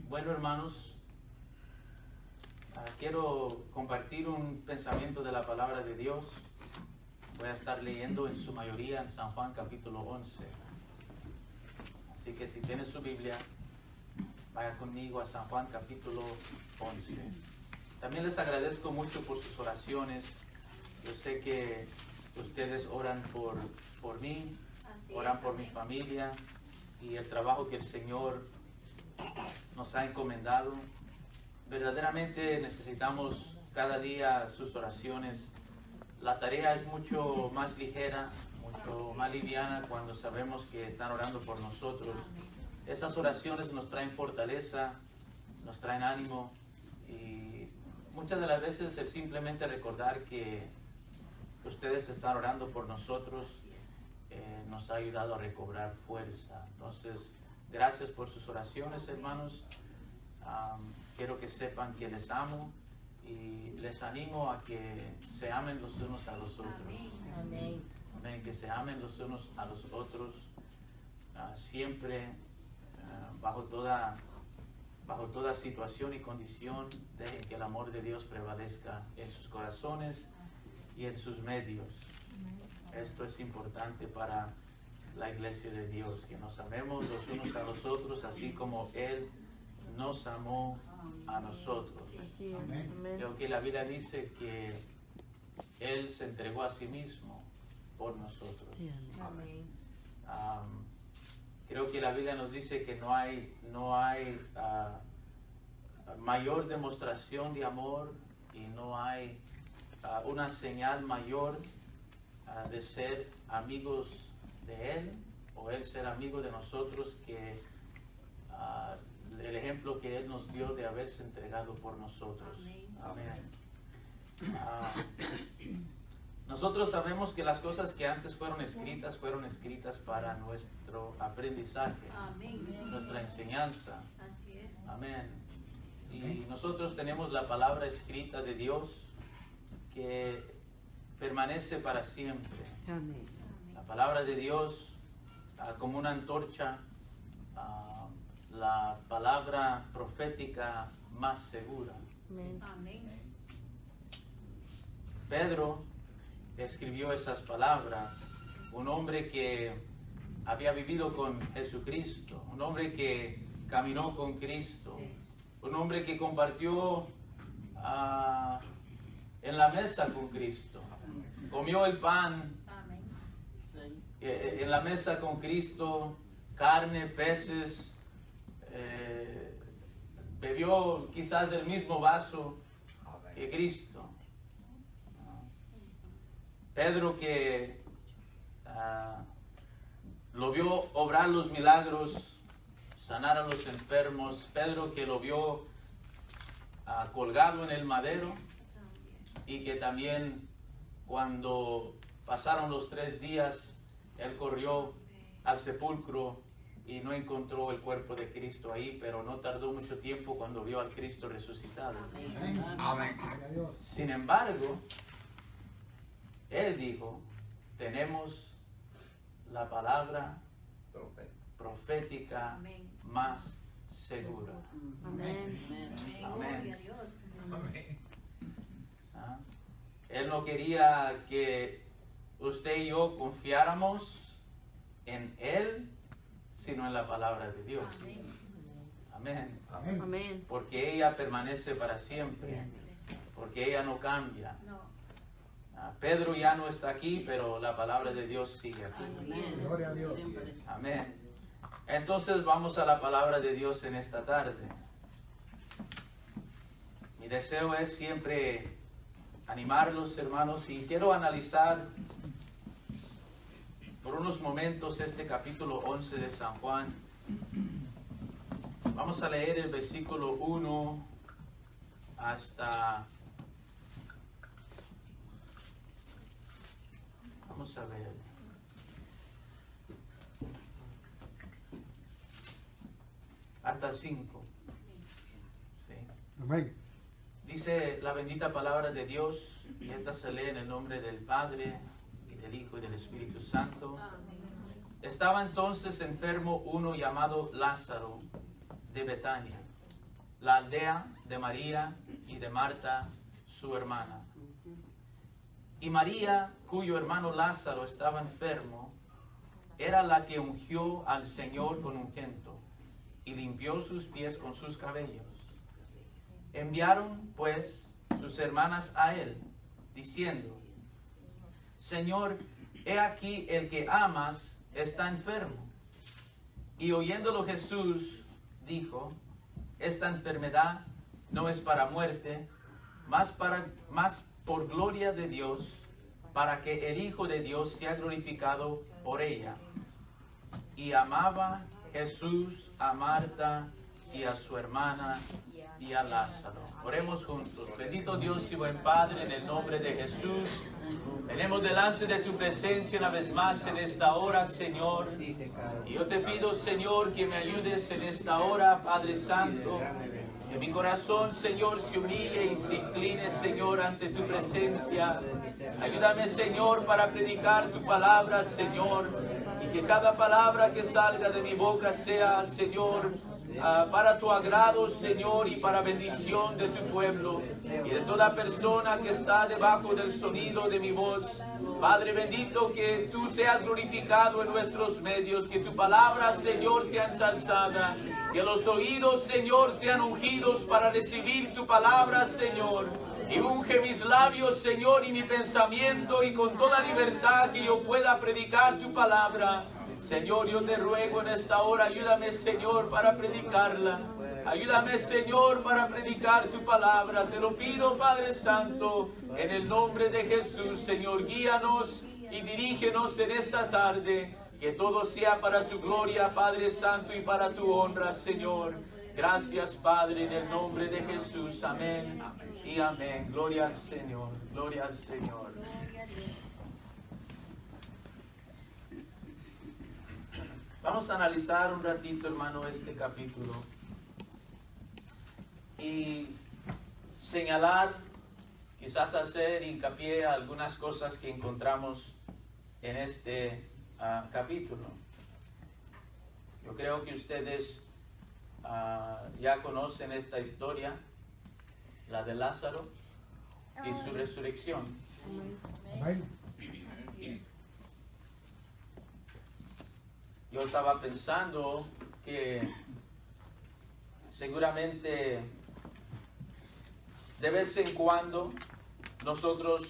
Bueno, hermanos, quiero compartir un pensamiento de la palabra de Dios. Voy a estar leyendo en su mayoría en San Juan capítulo 11. Así que si tiene su Biblia, vaya conmigo a San Juan capítulo 11. También les agradezco mucho por sus oraciones. Yo sé que ustedes oran por mí, oran por mi familia y el trabajo que el Señor nos ha encomendado. Verdaderamente necesitamos cada día sus oraciones. La tarea es mucho más ligera, mucho más liviana cuando sabemos que están orando por nosotros. Esas oraciones nos traen fortaleza, nos traen ánimo y muchas de las veces es simplemente recordar que ustedes están orando por nosotros, nos ha ayudado a recobrar fuerza. Entonces, gracias por sus oraciones, hermanos. Quiero que sepan que les amo y les animo a que se amen los unos a los otros. Amén. Amén. Que se amen los unos a los otros, siempre bajo toda situación y condición. Dejen que el amor de Dios prevalezca en sus corazones y en sus medios. Esto es importante para la iglesia de Dios, que nos amemos los unos a los otros, así como Él nos amó a nosotros. Creo que la Biblia dice que Él se entregó a sí mismo por nosotros. Creo que la Biblia nos dice que no hay mayor demostración de amor y no hay una señal mayor de ser amigos de Él o Él ser amigo de nosotros que el ejemplo que Él nos dio de haberse entregado por nosotros. Amén. Nosotros sabemos que las cosas que antes fueron escritas para nuestro aprendizaje, nuestra enseñanza. Amén. Y nosotros tenemos la palabra escrita de Dios que permanece para siempre. La palabra de Dios como una antorcha, la palabra profética más segura. Pedro escribió esas palabras, un hombre que había vivido con Jesucristo, un hombre que caminó con Cristo, un hombre que compartió en la mesa con Cristo, comió el pan en la mesa con Cristo, carne, peces, bebió quizás del mismo vaso que Cristo. Pedro que lo vio obrar los milagros, sanar a los enfermos. Pedro que lo vio colgado en el madero y que también cuando pasaron los 3 días, él corrió al sepulcro y no encontró el cuerpo de Cristo ahí, pero no tardó mucho tiempo cuando vio al Cristo resucitado. Amén. Sin embargo, él dijo, tenemos la palabra profética más segura. Amén. Amén. Él no quería que usted y yo confiáramos en Él, sino en la palabra de Dios. Amén. Amén. Porque ella permanece para siempre, porque ella no cambia. Pedro ya no está aquí, pero la palabra de Dios sigue aquí. Gloria a Dios. Amén. Entonces vamos a la palabra de Dios en esta tarde. Mi deseo es siempre animarlos, hermanos, y quiero analizar por unos momentos este capítulo 11 de San Juan. Vamos a leer el versículo 1 hasta... Vamos a ver. Hasta el 5. ¿Sí? Amén. Dice la bendita palabra de Dios, y esta se lee en el nombre del Padre, y del Hijo, y del Espíritu Santo. Estaba entonces enfermo uno llamado Lázaro, de Betania, la aldea de María y de Marta, su hermana. Y María, cuyo hermano Lázaro estaba enfermo, era la que ungió al Señor con ungüento y limpió sus pies con sus cabellos. Enviaron, pues, sus hermanas a él, diciendo: Señor, he aquí el que amas está enfermo. Y oyéndolo Jesús dijo: esta enfermedad no es para muerte, mas por gloria de Dios, para que el Hijo de Dios sea glorificado por ella. Y amaba Jesús a Marta y a su hermana y a Lázaro. Oremos juntos. Bendito Dios y buen Padre, en el nombre de Jesús, venimos delante de tu presencia una vez más en esta hora, Señor. Y yo te pido, Señor, que me ayudes en esta hora, Padre Santo. Que mi corazón, Señor, se humille y se incline, Señor, ante tu presencia. Ayúdame, Señor, para predicar tu palabra, Señor. Y que cada palabra que salga de mi boca sea, Señor, para tu agrado, Señor, y para bendición de tu pueblo y de toda persona que está debajo del sonido de mi voz. Padre bendito, que tú seas glorificado en nuestros medios, que tu palabra, Señor, sea ensalzada, que los oídos, Señor, sean ungidos para recibir tu palabra, Señor. Y unge mis labios, Señor, y mi pensamiento, y con toda libertad que yo pueda predicar tu palabra. Señor, yo te ruego en esta hora, ayúdame, Señor, para predicarla. Ayúdame, Señor, para predicar tu palabra. Te lo pido, Padre Santo, en el nombre de Jesús. Señor, guíanos y dirígenos en esta tarde. Que todo sea para tu gloria, Padre Santo, y para tu honra, Señor. Gracias, Padre, en el nombre de Jesús. Amén y amén. Gloria al Señor. Gloria al Señor. Vamos a analizar un ratito, hermano, este capítulo y señalar, quizás hacer hincapié a algunas cosas que encontramos en este capítulo. Yo creo que ustedes ya conocen esta historia, la de Lázaro y su resurrección. Amén. Yo estaba pensando que seguramente de vez en cuando nosotros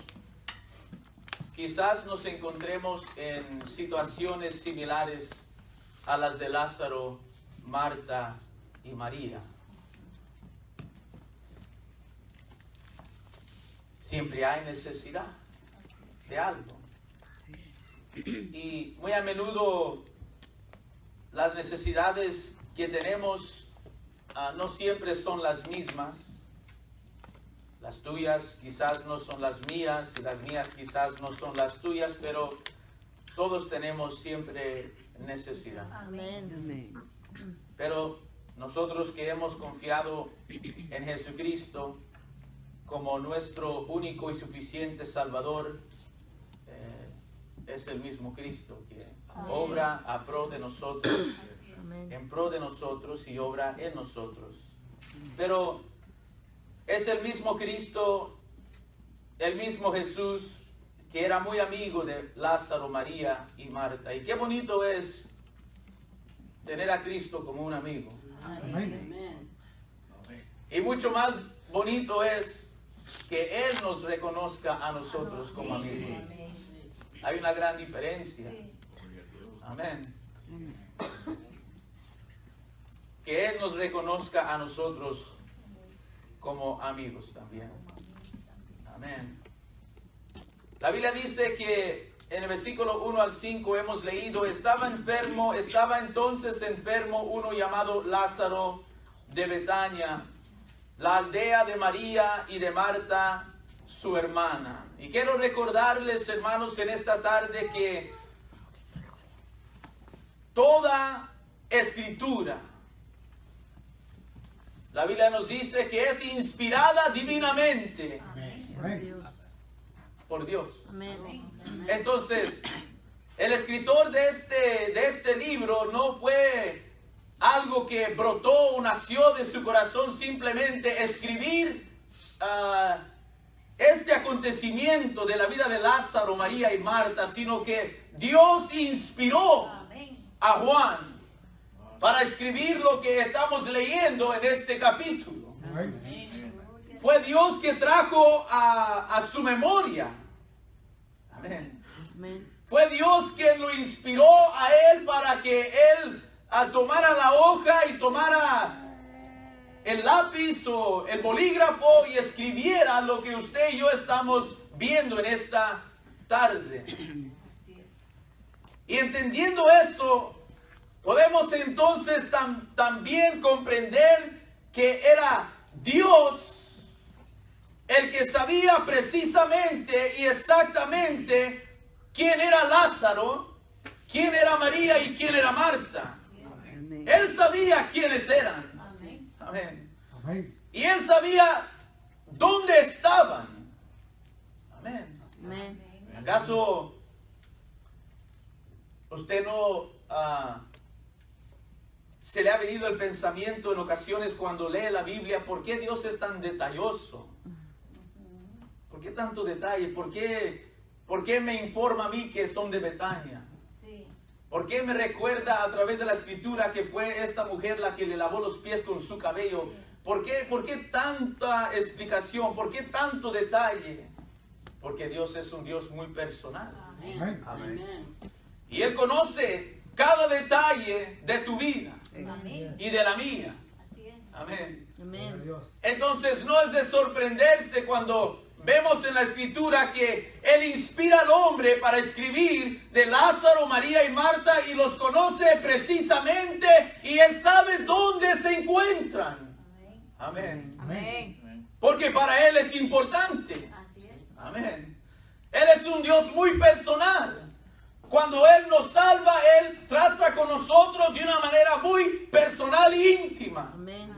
quizás nos encontremos en situaciones similares a las de Lázaro, Marta y María. Siempre hay necesidad de algo. Y muy a menudo las necesidades que tenemos no siempre son las mismas. Las tuyas quizás no son las mías y las mías quizás no son las tuyas, pero todos tenemos siempre necesidad. Amén. Pero nosotros que hemos confiado en Jesucristo como nuestro único y suficiente Salvador, es el mismo Cristo que obra a pro de nosotros, en pro de nosotros y obra en nosotros. Pero es el mismo Cristo, el mismo Jesús, que era muy amigo de Lázaro, María y Marta. Y qué bonito es tener a Cristo como un amigo. Amén. Y mucho más bonito es que Él nos reconozca a nosotros como amigos. Hay una gran diferencia. Amén. Que Él nos reconozca a nosotros como amigos también. Amén. La Biblia dice que en el versículo 1 al 5 hemos leído: estaba entonces enfermo uno llamado Lázaro de Betania, la aldea de María y de Marta, su hermana. Y quiero recordarles, hermanos, en esta tarde que toda escritura, la Biblia nos dice que es inspirada divinamente por Dios. Amén. Entonces, el escritor de este libro no fue algo que brotó o nació de su corazón, simplemente escribir este acontecimiento de la vida de Lázaro, María y Marta, sino que Dios inspiró a Juan para escribir lo que estamos leyendo en este capítulo. Fue Dios que trajo a su memoria. Amén. Amén. Fue Dios quien lo inspiró a él para que él tomara la hoja y tomara el lápiz o el bolígrafo y escribiera lo que usted y yo estamos viendo en esta tarde. Y entendiendo eso, podemos entonces también comprender que era Dios el que sabía precisamente y exactamente quién era Lázaro, quién era María y quién era Marta. Amén. Él sabía quiénes eran. Amén. Amén. Y él sabía dónde estaban. Amén. Amén. ¿Acaso usted no se le ha venido el pensamiento en ocasiones cuando lee la Biblia, ¿por qué Dios es tan detalloso? ¿Por qué tanto detalle? ¿Por qué me informa a mí que son de Betania? ¿Por qué me recuerda a través de la escritura que fue esta mujer la que le lavó los pies con su cabello? ¿Por qué tanta explicación? ¿Por qué tanto detalle? Porque Dios es un Dios muy personal. Amén. Amén. Y Él conoce cada detalle de tu vida y de la mía. Amén. Gloria a Amén. Dios. Entonces no es de sorprenderse cuando vemos en la escritura que Él inspira al hombre para escribir de Lázaro, María y Marta y los conoce precisamente y Él sabe dónde se encuentran. Amén. Amén. Porque para Él es importante. Así es. Amén. Él es un Dios muy personal. Cuando Él nos salva, Él trata con nosotros de una manera muy personal e íntima. Amén.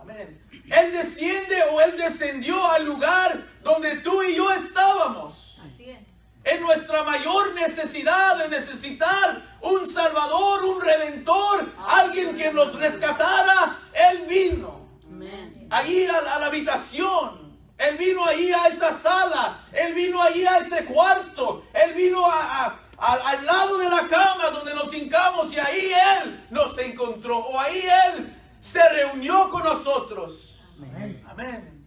Amén. Él desciende o Él descendió al lugar donde tú y yo estábamos. Así es. En nuestra mayor necesidad de necesitar un Salvador, un Redentor, alguien que nos rescatara, Él vino. Amén. Ahí a la habitación. Él vino ahí a esa sala. Él vino ahí a ese cuarto. Él vino al lado de la cama donde nos hincamos y ahí Él nos encontró. O ahí Él se reunió con nosotros. Amén. Amén.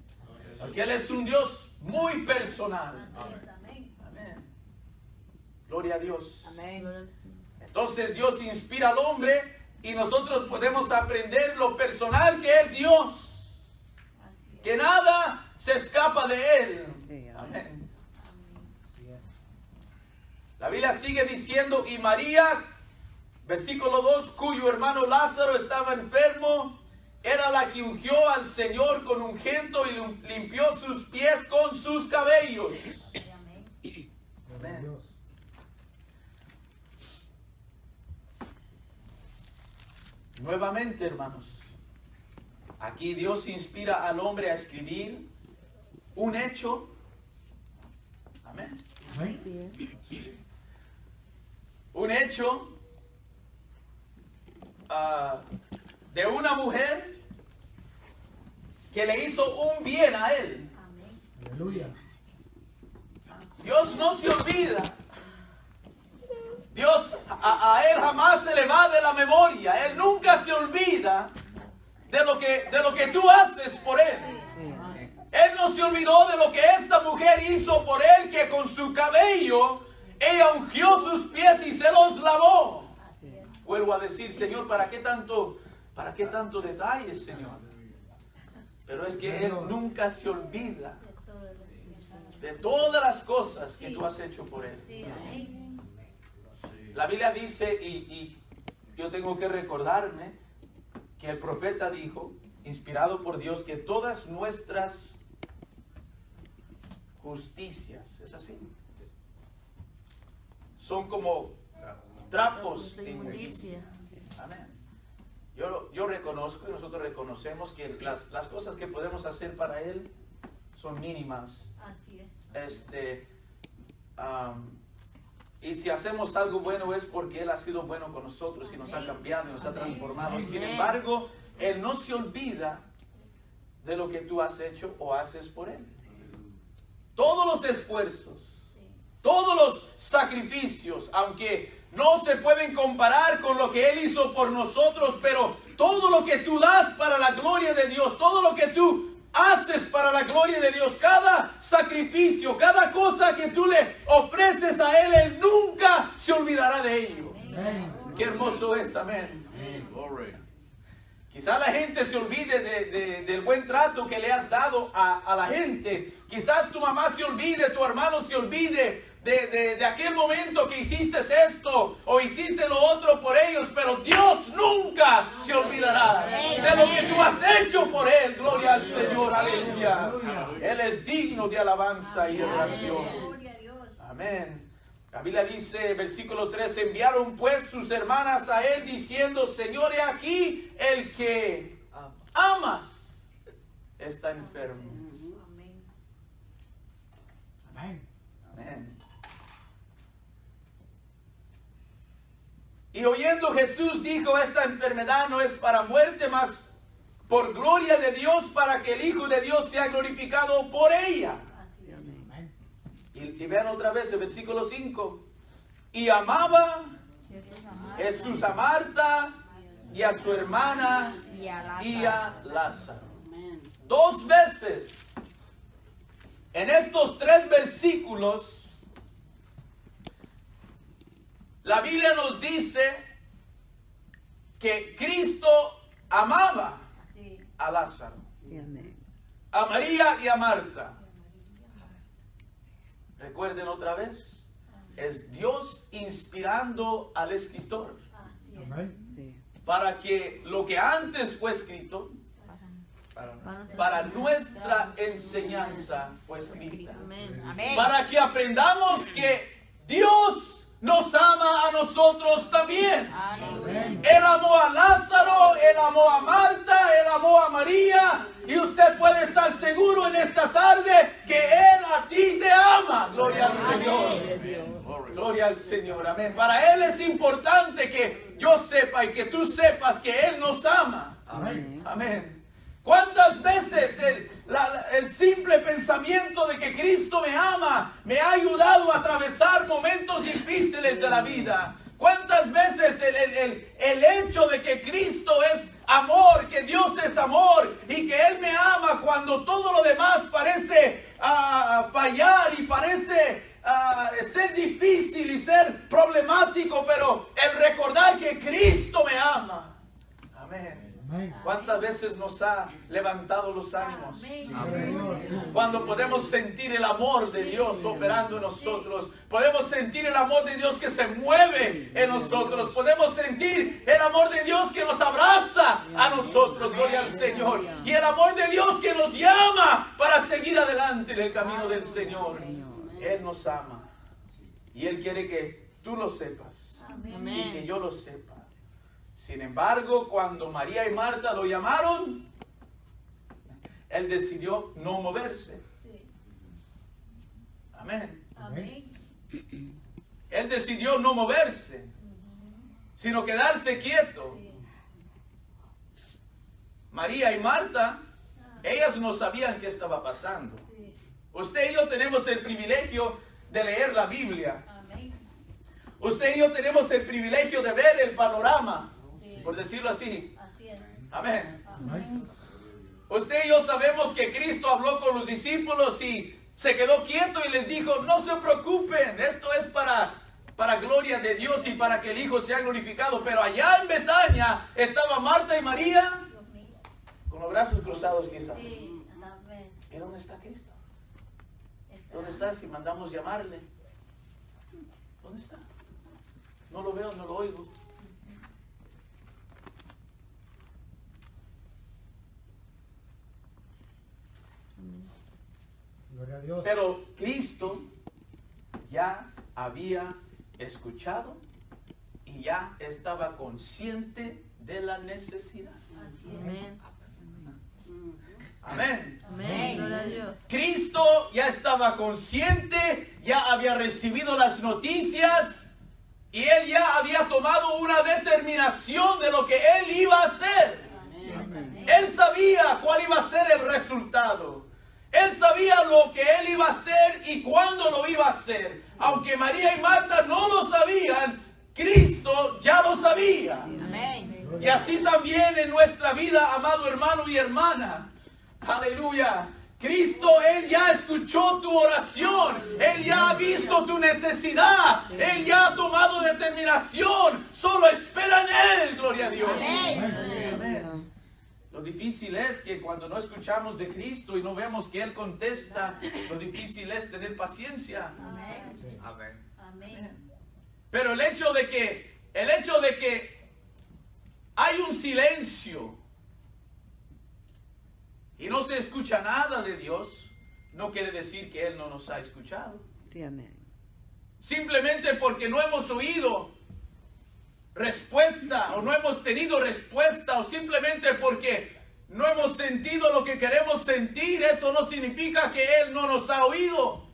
Porque Él es un Dios muy personal. Amén. Gloria a Dios. Amén. Entonces Dios inspira al hombre y nosotros podemos aprender lo personal que es Dios. Que nada se escapa de Él. Amén. Así es. La Biblia sigue diciendo, y María, versículo 2, cuyo hermano Lázaro estaba enfermo, era la que ungió al Señor con ungüento y limpió sus pies con sus cabellos. Gloria a Dios. Nuevamente, hermanos, aquí Dios inspira al hombre a escribir un hecho. Amén. Amén. Así es. Un hecho de una mujer que le hizo un bien a él. Aleluya. Dios no se olvida. Dios a Él jamás se le va de la memoria. Él nunca se olvida de lo que tú haces por Él. Él no se olvidó de lo que esta mujer hizo por Él, que con su cabello ella ungió sus pies y se los lavó. Vuelvo a decir, Señor, ¿para qué tanto detalle, Señor? Pero es que Él nunca se olvida de todas las cosas que tú has hecho por Él. La Biblia dice, y yo tengo que recordarme, que el profeta dijo, inspirado por Dios, que todas nuestras justicias, ¿es así? Son como trapos de inmundicia. Amén. Yo reconozco y nosotros reconocemos que las cosas que podemos hacer para Él son mínimas. Así es. Y si hacemos algo bueno es porque Él ha sido bueno con nosotros y nos ha cambiado y nos ha transformado. Sin embargo, Él no se olvida de lo que tú has hecho o haces por Él. Todos los esfuerzos, todos los sacrificios, aunque no se pueden comparar con lo que Él hizo por nosotros, pero todo lo que tú das para la gloria de Dios, todo lo que tú haces para la gloria de Dios, cada sacrificio, cada cosa que tú le ofreces a Él, Él nunca se olvidará de ello. Amén. Qué hermoso es, amén. Glory. Quizás la gente se olvide del buen trato que le has dado a la gente. Quizás tu mamá se olvide, tu hermano se olvide de aquel momento que hiciste esto o hiciste lo otro por ellos, pero Dios nunca se olvidará de lo que tú has hecho por Él. Gloria al Señor, aleluya. Él es digno de alabanza y adoración. Gloria a Dios. Amén. La Biblia dice, versículo 3, enviaron pues sus hermanas a Él diciendo, Señor, he aquí el que amas está enfermo. Amén. Amén. Amén. Y oyendo Jesús dijo, esta enfermedad no es para muerte, mas por gloria de Dios, para que el Hijo de Dios sea glorificado por ella. Así es. Amén. Y vean otra vez el versículo 5. Y amaba Jesús a Marta y a su hermana y a Lázaro. Dos veces en estos 3 versículos la Biblia nos dice que Cristo amaba Sí. a Lázaro, a María y a Marta. Recuerden otra vez, es Dios inspirando al escritor Así es. Amén. para que lo que antes fue escrito para nuestra enseñanza fue escrita. Amén. Para que aprendamos que Dios nos ama a nosotros también. Amén. Él amó a Lázaro, Él amó a Marta, Él amó a María. Y usted puede estar seguro en esta tarde que Él a ti te ama. Gloria al Señor. Gloria al Señor. Amén. Para Él es importante que yo sepa y que tú sepas que Él nos ama. Amén. Amén. ¿Cuántas veces el simple pensamiento de que Cristo me ama me ha ayudado a atravesar momentos difíciles de la vida? ¿Cuántas veces el hecho de que Cristo es amor, que Dios es amor y que Él me ama cuando todo lo demás parece fallar y parece ser difícil y ser problemático, pero el recordar que Cristo me ama? Amén. Amén. ¿Cuántas veces nos ha levantado los ánimos? Amén. Cuando podemos sentir el amor de Dios operando en nosotros, podemos sentir el amor de Dios que se mueve en nosotros, podemos sentir el amor de Dios que nos abraza a nosotros, gloria al Señor, y el amor de Dios que nos llama para seguir adelante en el camino del Señor. Él nos ama y Él quiere que tú lo sepas y que yo lo sepa. Sin embargo, cuando María y Marta lo llamaron, Él decidió no moverse. Sí. Amén. Amén. Él decidió no moverse, sino quedarse quieto. Sí. María y Marta, ellas no sabían qué estaba pasando. Sí. Usted y yo tenemos el privilegio de leer la Biblia. Amén. Usted y yo tenemos el privilegio de ver el panorama, Sí. por decirlo así. Así es. Amén. Amén. Usted y yo sabemos que Cristo habló con los discípulos y se quedó quieto y les dijo, no se preocupen, esto es para gloria de Dios y para que el Hijo sea glorificado. Pero allá en Betania estaba Marta y María Dios mío. con los brazos cruzados quizás. Sí. Amén. ¿Y dónde está Cristo? ¿Dónde está si mandamos llamarle? ¿Dónde está? No lo veo, no lo oigo. Gloria a Dios. Pero Cristo ya había escuchado y ya estaba consciente de la necesidad. Así es. Amén. Amén. Amén. Gloria a Dios. Cristo ya estaba consciente, ya había recibido las noticias y él ya había tomado una determinación de lo que él iba a hacer. Él sabía cuál iba a ser el resultado. Él sabía lo que él iba a hacer y cuándo lo iba a hacer. Aunque María y Marta no lo sabían, Cristo ya lo sabía. Amén. Y así también en nuestra vida, amado hermano y hermana. Aleluya. Cristo, Él ya escuchó tu oración. Él ya ha visto tu necesidad. Él ya ha tomado determinación. Solo espera en Él, gloria a Dios. Amén. Lo difícil es que cuando no escuchamos de Cristo y no vemos que Él contesta, lo difícil es tener paciencia. Amén. Amén. Amén. Pero el hecho de que hay un silencio y no se escucha nada de Dios, no quiere decir que Él no nos ha escuchado. Sí, amén. Simplemente porque no hemos oído respuesta o no hemos tenido respuesta o simplemente porque no hemos sentido lo que queremos sentir, eso no significa que Él no nos ha oído.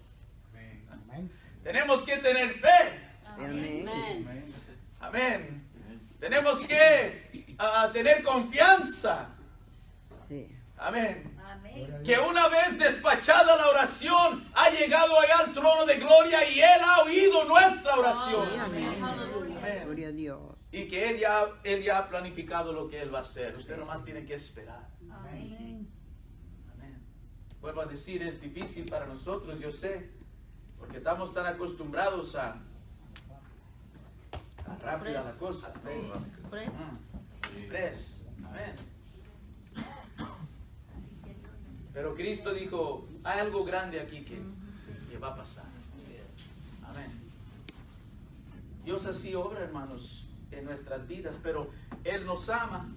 Amén. Tenemos que tener fe. Amén. Amén. Tenemos que tener confianza. Sí. Amén. Amén. Que una vez despachada la oración, ha llegado allá al trono de gloria y Él ha oído nuestra oración. Amén. Amén. Gloria a Dios. Y que Él ya ha planificado lo que Él va a hacer. Usted nomás tiene que esperar. Amén. Amén. Vuelvo a decir, es difícil para nosotros, yo sé, porque estamos tan acostumbrados a rápida la cosa. Express. Express. Amén. Pero Cristo dijo, hay algo grande aquí que va a pasar. Amén. Dios así obra, hermanos, en nuestras vidas, pero Él nos ama.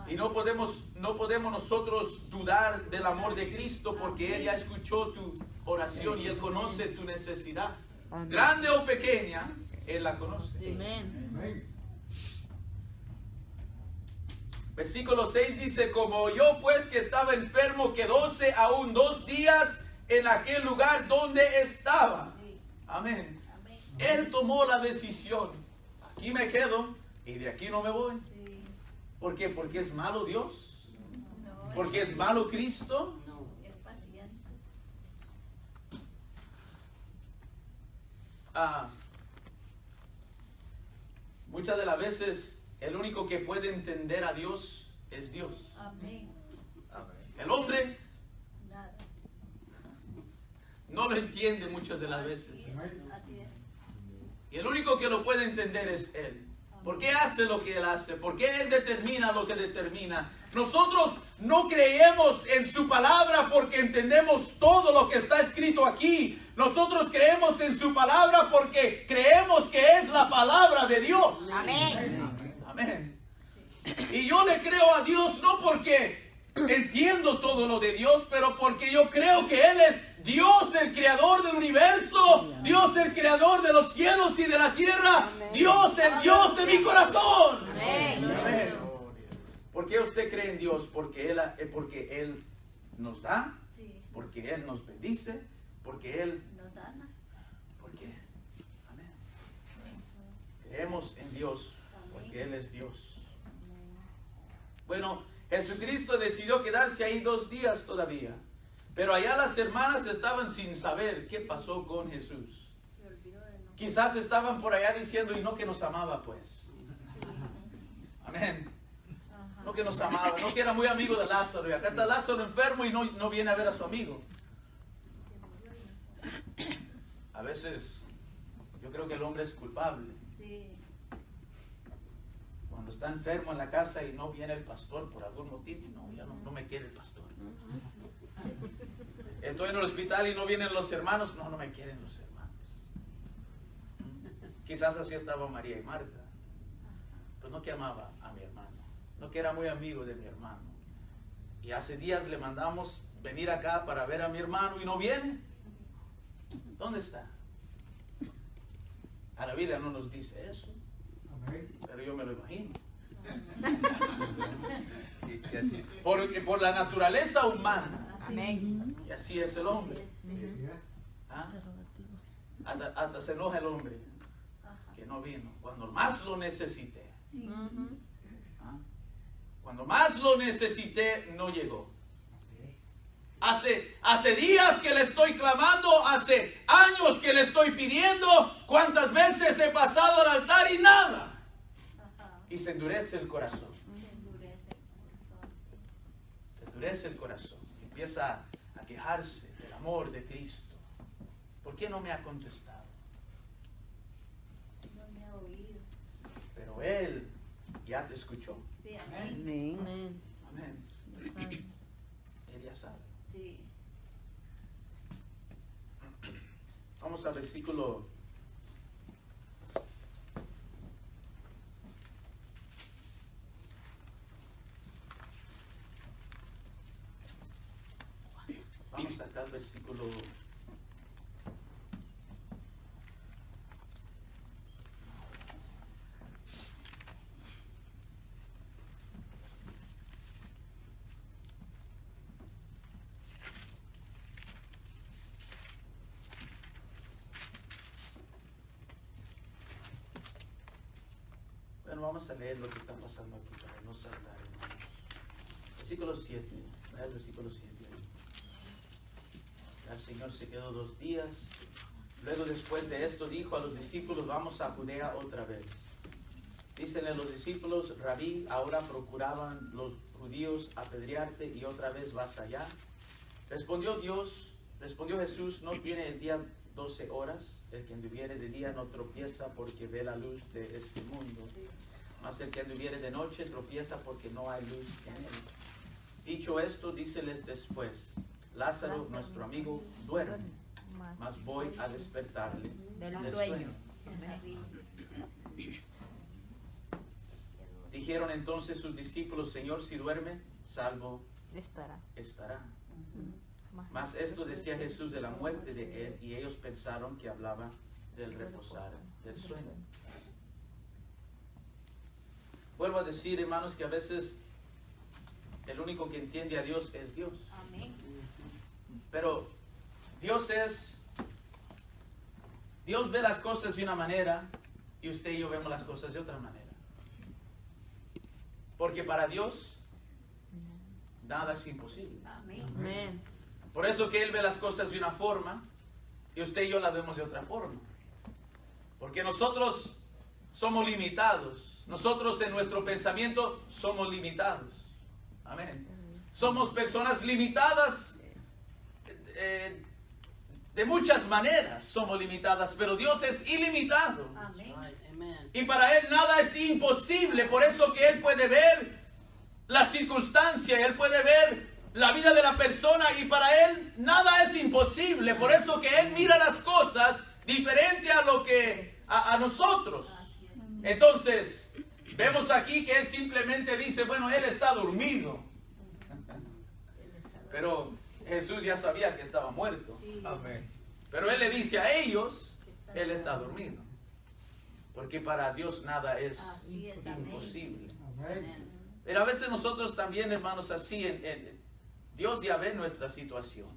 Y no podemos nosotros dudar del amor de Cristo porque Él ya escuchó tu oración y Él conoce tu necesidad. Amén. Grande o pequeña, Él la conoce. Amén. Amén. Versículo 6 dice, como yo pues que estaba enfermo, quedóse aún 2 días en aquel lugar donde estaba. Amén. Amén. Él tomó la decisión. Aquí me quedo y de aquí no me voy. Sí. ¿Por qué? Porque es malo Dios. No, Porque es malo Cristo. es paciente. Muchas de las veces el único que puede entender a Dios es Dios. Amén. El hombre Nada. no lo entiende muchas de las veces. Así es. Y el único que lo puede entender es Él. ¿Por qué hace lo que Él hace? ¿Por qué Él determina lo que determina? Nosotros no creemos en su palabra porque entendemos todo lo que está escrito aquí. Nosotros creemos en su palabra porque creemos que es la palabra de Dios. Amén. Amén. Y yo le creo a Dios no porque entiendo todo lo de Dios, pero porque yo creo que Él es Dios, el creador del universo, Dios, el creador de los cielos y de la tierra, Dios, el Dios de mi corazón. Amén. Amén. ¿Por qué usted cree en Dios? Porque Él nos da, Sí. porque Él nos bendice, porque Él... Nos dan. ¿Por qué? Amén. Creemos en Dios porque Él es Dios. Bueno, Jesucristo decidió quedarse ahí 2 días todavía. Pero allá las hermanas estaban sin saber qué pasó con Jesús. Se olvidó de nosotros. Quizás estaban por allá diciendo, y no que nos amaba pues. Amén. Ajá. No que nos amaba, no que era muy amigo de Lázaro. Y acá está Lázaro enfermo y no viene a ver a su amigo. A veces yo creo que el hombre es culpable. Sí. Cuando está enfermo en la casa y no viene el pastor por algún motivo, no, ya no me quiere el pastor. Estoy en el hospital y no vienen los hermanos, no me quieren los hermanos. Quizás así estaba María y Marta. Pues no que amaba a mi hermano, no que era muy amigo de mi hermano. Y hace días le mandamos venir acá para ver a mi hermano y no viene. ¿Dónde está? A la Biblia no nos dice eso, Amén. pero yo me lo imagino. Porque por la naturaleza humana, Amén. y así es el hombre. Así es. ¿Ah? hasta se enoja el hombre Ajá. que no vino. Cuando más lo necesité. Sí. ¿Ah? Cuando más lo necesité, no llegó. Hace días que le estoy clamando, hace años que le estoy pidiendo, cuántas veces he pasado al altar y nada. Ajá. Y se endurece el corazón. Se endurece el corazón. Se endurece el corazón. Empieza a quejarse del amor de Cristo. ¿Por qué no me ha contestado? No me ha oído. Pero Él ya te escuchó. Sí, amén. Amén. Amén. Lo sabe. Él ya sabe. Sí. Vamos al versículo. Vamos acá al versículo. Bueno, vamos a leer lo que está pasando aquí para no saltar, hermanos. Versículo 7. Vea el versículo 7 ahí. El Señor se quedó 2 días. Luego, después de esto, dijo a los discípulos: vamos a Judea otra vez. Dícenle los discípulos: Rabí, ahora procuraban los judíos apedrearte y otra vez vas allá. Respondió Jesús: no tiene el día 12 horas. El que anduviere de día no tropieza porque ve la luz de este mundo. Mas el que anduviere de noche tropieza porque no hay luz en él. Dicho esto, díceles después: Lázaro, nuestro amigo, duerme, mas voy a despertarle del sueño. Dijeron entonces sus discípulos: Señor, si duerme, salvo estará. Mas esto decía Jesús de la muerte de él, y ellos pensaron que hablaba del reposar del sueño. Vuelvo a decir, hermanos, que a veces el único que entiende a Dios es Dios. Amén. Pero Dios ve las cosas de una manera y usted y yo vemos las cosas de otra manera. Porque para Dios nada es imposible. Amén. Amén. Por eso que Él ve las cosas de una forma y usted y yo las vemos de otra forma. Porque nosotros somos limitados. Nosotros en nuestro pensamiento somos limitados. Amén. Somos personas limitadas de muchas maneras. Somos limitadas, pero Dios es ilimitado. Amén. Y para Él nada es imposible. Por eso que Él puede ver la circunstancia, Él puede ver la vida de la persona y para Él nada es imposible. Por eso que Él mira las cosas diferente a lo que a nosotros. Así es. Entonces, vemos aquí que Él simplemente dice: bueno, Él está dormido. Pero Jesús ya sabía que estaba muerto. Sí. Amén. Pero Él le dice a ellos: Él está dormido. Porque para Dios nada es Así es. Amén. imposible. Amén. Pero a veces nosotros también, hermanos, así, Dios ya ve nuestra situación,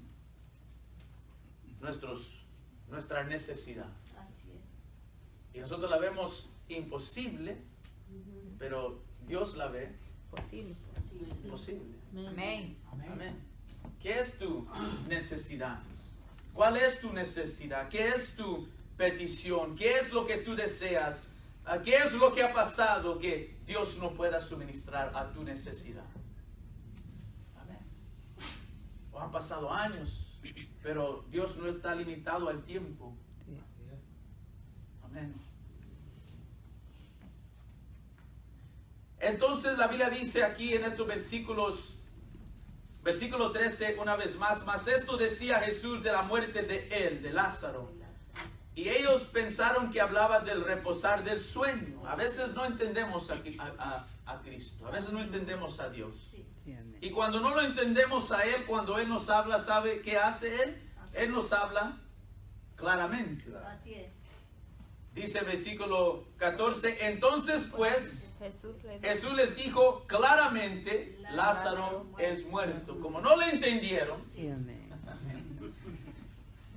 nuestra necesidad. Así es. Y nosotros la vemos imposible, pero Dios la ve Posible. posible. Amén. Amén. ¿Qué es tu necesidad? ¿Cuál es tu necesidad? ¿Qué es tu petición? ¿Qué es lo que tú deseas? ¿Qué es lo que ha pasado que Dios no pueda suministrar a tu necesidad? Amén. O han pasado años, pero Dios no está limitado al tiempo. Así es. Amén. Entonces la Biblia dice aquí en estos versículos, versículo 13 una vez más: mas esto decía Jesús de la muerte de él, de Lázaro. Y ellos pensaron que hablaba del reposar del sueño. A veces no entendemos a Cristo, a veces no entendemos a Dios. Sí. Sí, amén. Y cuando no lo entendemos a Él, cuando Él nos habla, ¿sabe qué hace Él? Él nos habla claramente. Así es. Dice el versículo 14: entonces pues Jesús Jesús les dijo claramente: Lázaro es muerto. Como no le entendieron, Sí, amén.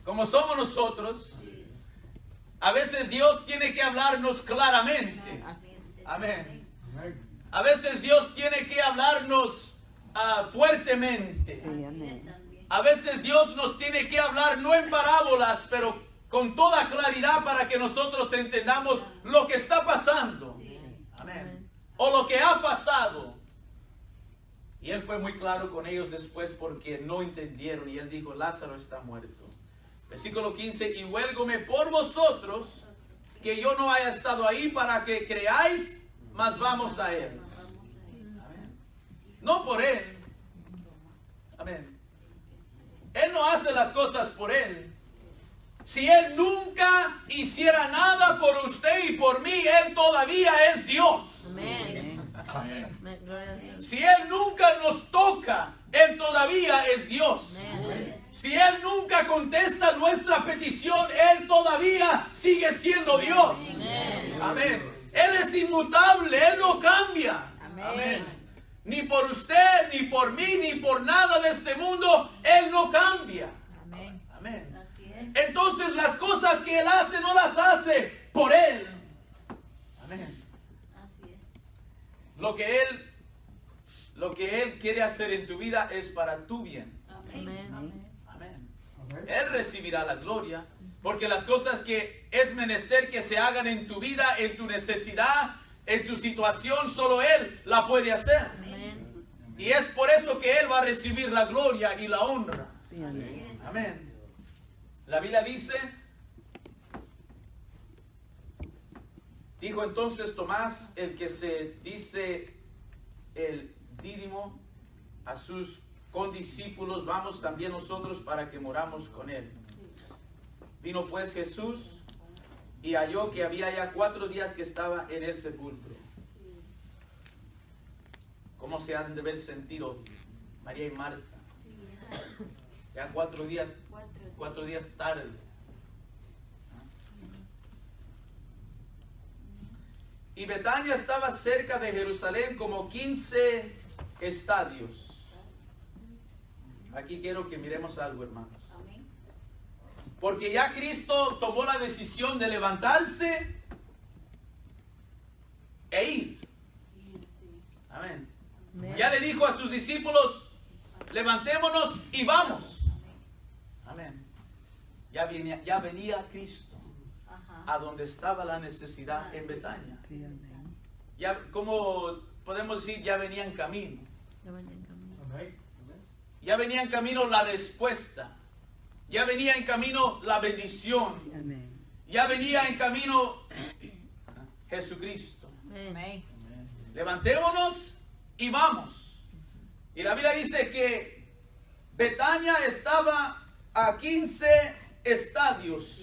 como somos nosotros, A veces Dios tiene que hablarnos claramente. Amén. A veces Dios tiene que hablarnos fuertemente. Sí, amén. A veces Dios nos tiene que hablar no en parábolas, pero con toda claridad para que nosotros entendamos lo que está pasando. Amén. O lo que ha pasado. Y Él fue muy claro con ellos después porque no entendieron. Y Él dijo, Lázaro está muerto. Versículo 15, y huélgome por vosotros que yo no haya estado ahí para que creáis, mas vamos a Él. Amén. No por Él. Amén. Él no hace las cosas por Él. Si Él nunca hiciera nada por usted y por mí, Él todavía es Dios. Amén. Amén. Amén. Gloria a Dios. Si Él nunca nos toca, Él todavía es Dios. Amén. Si Él nunca contesta nuestra petición, Él todavía sigue siendo Dios. Amén. Amén. Él es inmutable, Él no cambia. Amén. Ni por usted, ni por mí, ni por nada de este mundo, Él no cambia. Amén. Amén. Así es. Entonces las cosas que Él hace, no las hace por Él. Amén. Así es. Lo que Él quiere hacer en tu vida es para tu bien. Amén. Amén. Amén. Amén. Él recibirá la gloria, porque las cosas que es menester que se hagan en tu vida, en tu necesidad, en tu situación, solo Él la puede hacer. Amén. Y es por eso que Él va a recibir la gloria y la honra. Sí, amén. Amén. La Biblia dice, dijo entonces Tomás, el que se dice el Dídimo, a sus condiscípulos, vamos también nosotros para que moramos con Él. Vino pues Jesús y halló que había ya 4 días que estaba en el sepulcro. ¿Cómo se han de haber sentido María y Marta? Sí, Ya 4 días, 4 4 días tarde. Y Betania estaba cerca de Jerusalén como 15 estadios. Aquí quiero que miremos algo, hermanos. Amén. Porque ya Cristo tomó la decisión de levantarse e ir. Amén. Amén. Ya le dijo a sus discípulos, levantémonos y vamos. Amén. Ya venía Cristo Ajá. a donde estaba la necesidad en Betania. Sí, amén. Ya, como podemos decir, ya venía en camino. Ya van en camino. Amén. Ya venía en camino la respuesta. Ya venía en camino la bendición. Sí, amén. Ya venía en camino Jesucristo. Amén. Levantémonos y vamos. Y la Biblia dice que Betania estaba a 15 estadios.